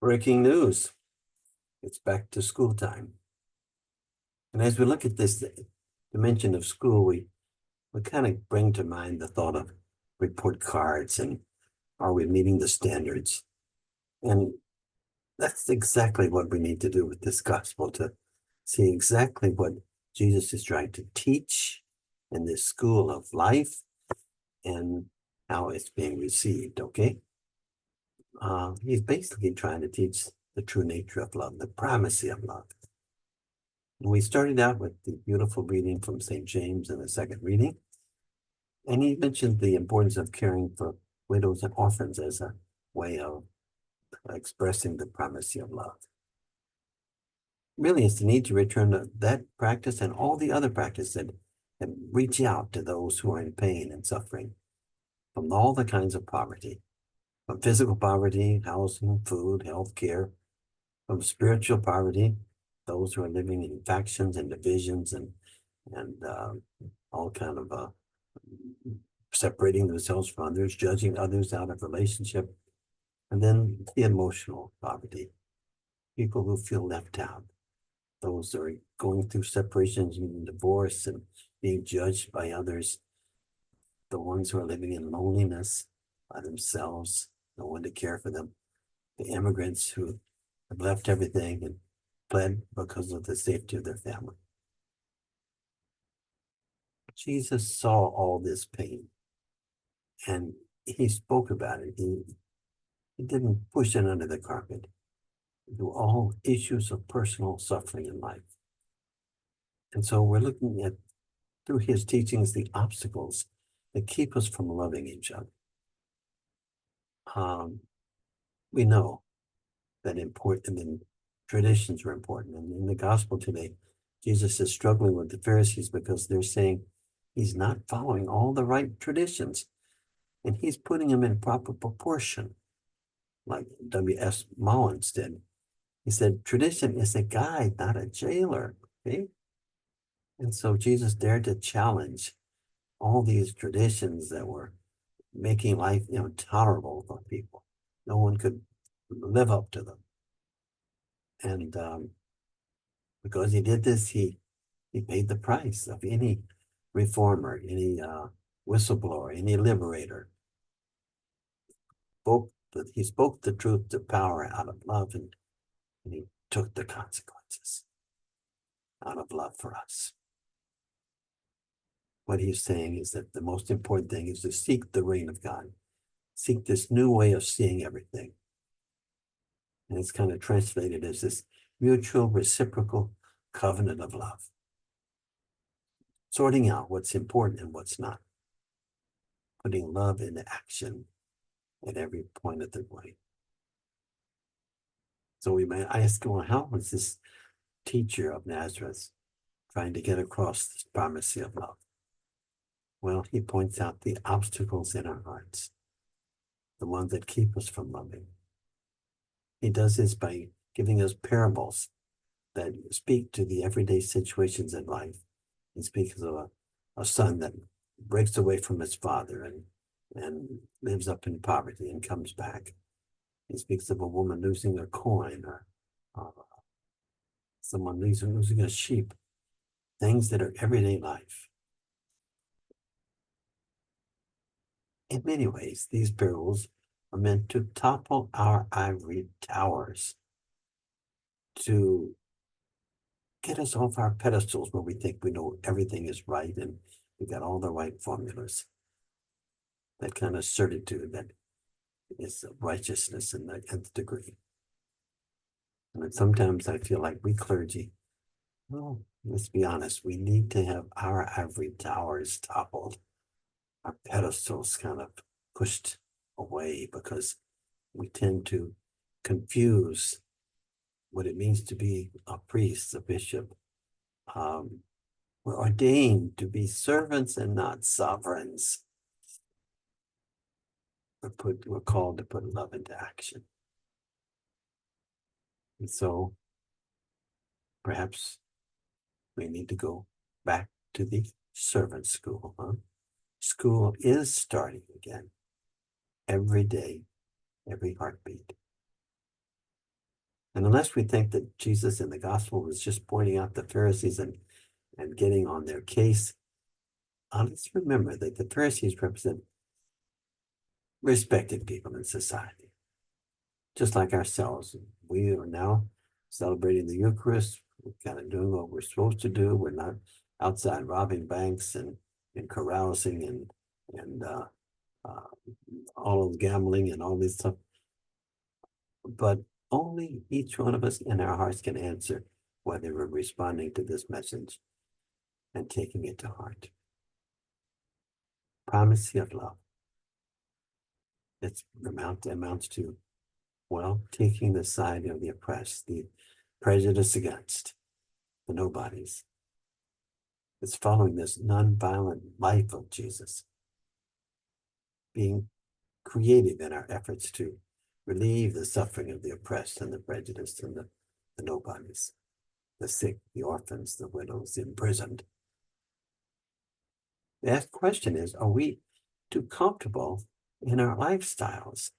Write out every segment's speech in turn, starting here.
Breaking news. It's back to school time. And as we look at this dimension of school, we kind of bring to mind the thought of report cards and are we meeting the standards? And that's exactly what we need to do with this gospel, to see exactly what Jesus is trying to teach in this school of life and how it's being received, okay? He's basically trying to teach the true nature of love, the primacy of love. We started out with the beautiful reading from St. James in the second reading, and he mentioned the importance of caring for widows and orphans as a way of expressing the primacy of love. Really, it's the need to return to that practice and all the other practices that reach out to those who are in pain and suffering from all the kinds of poverty, from physical poverty, housing, food, health care, from spiritual poverty, those who are living in factions and divisions and all kind of separating themselves from others, judging others out of relationship, and then the emotional poverty, people who feel left out, those that are going through separations and divorce and being judged by others, the ones who are living in loneliness by themselves, no one to care for them, the immigrants who have left everything and fled because of the safety of their family. Jesus saw all this pain and he spoke about it. He didn't push it under the carpet. Through all issues of personal suffering in life. And so we're looking at, through his teachings, the obstacles that keep us from loving each other. We know that important and traditions are important. And in the gospel today, Jesus is struggling with the Pharisees because they're saying he's not following all the right traditions. And he's putting them in proper proportion, like W.S. Mullins did. He said, tradition is a guide, not a jailer. Okay? And so Jesus dared to challenge all these traditions that were making life intolerable for people. No one could live up to them. And because he did this, he paid the price of any reformer, any whistleblower, any liberator. He spoke the truth to power out of love, and he took the consequences out of love for us. What he's saying is that the most important thing is to seek the reign of God, seek this new way of seeing everything. And it's kind of translated as this mutual reciprocal covenant of love, sorting out what's important and what's not, putting love into action at every point of the way. So we might ask, well, how was this teacher of Nazareth trying to get across this primacy of love? Well, he points out the obstacles in our hearts, the ones that keep us from loving. He does this by giving us parables that speak to the everyday situations in life. He speaks of a son that breaks away from his father and lives up in poverty and comes back. He speaks of a woman losing a coin, or someone losing a sheep, things that are everyday life. In many ways, these parables are meant to topple our ivory towers, to get us off our pedestals where we think we know everything is right and we got all the right formulas. That kind of certitude that is righteousness in the nth degree. And sometimes I feel like we clergy, well, let's be honest, we need to have our ivory towers toppled, our pedestals kind of pushed away, because we tend to confuse what it means to be a priest, a bishop. We're ordained to be servants and not sovereigns. We're called to put love into action. And so perhaps we need to go back to the servant school. School is starting again every day, every heartbeat. And unless we think that Jesus in the gospel was just pointing out the Pharisees and getting on their case, let's remember that the Pharisees represent respected people in society, just like ourselves. We are now celebrating the Eucharist. We're kind of doing what we're supposed to do. We're not outside robbing banks and carousing and all of gambling and all this stuff. But only each one of us in our hearts can answer whether we're responding to this message and taking it to heart. Primacy of love. It amounts to, well, taking the side of the oppressed, the prejudice against, the nobodies. It's following this nonviolent life of Jesus, being creative in our efforts to relieve the suffering of the oppressed and the prejudiced and the nobodies, the sick, the orphans, the widows, the imprisoned. The question is, are we too comfortable in our lifestyles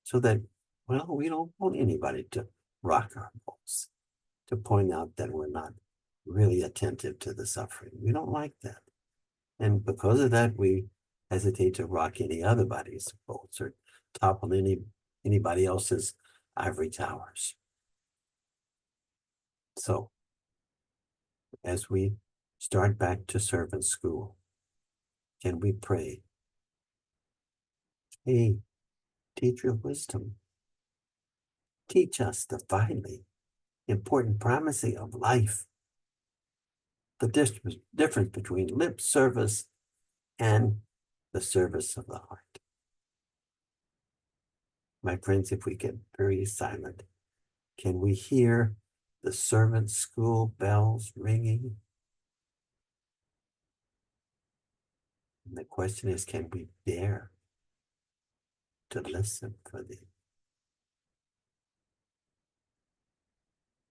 so that, well, we don't want anybody to rock our boats, to point out that we're not really attentive to the suffering? We don't like that. And because of that, we hesitate to rock anybody's boats or topple anybody else's ivory towers. So as we start back to servant school, can we pray? Hey, teacher of wisdom, teach us the vitally important primacy of life, the difference between lip service and the service of the heart. My friends, if we get very silent, can we hear the servant school bells ringing? And the question is, can we dare to listen for the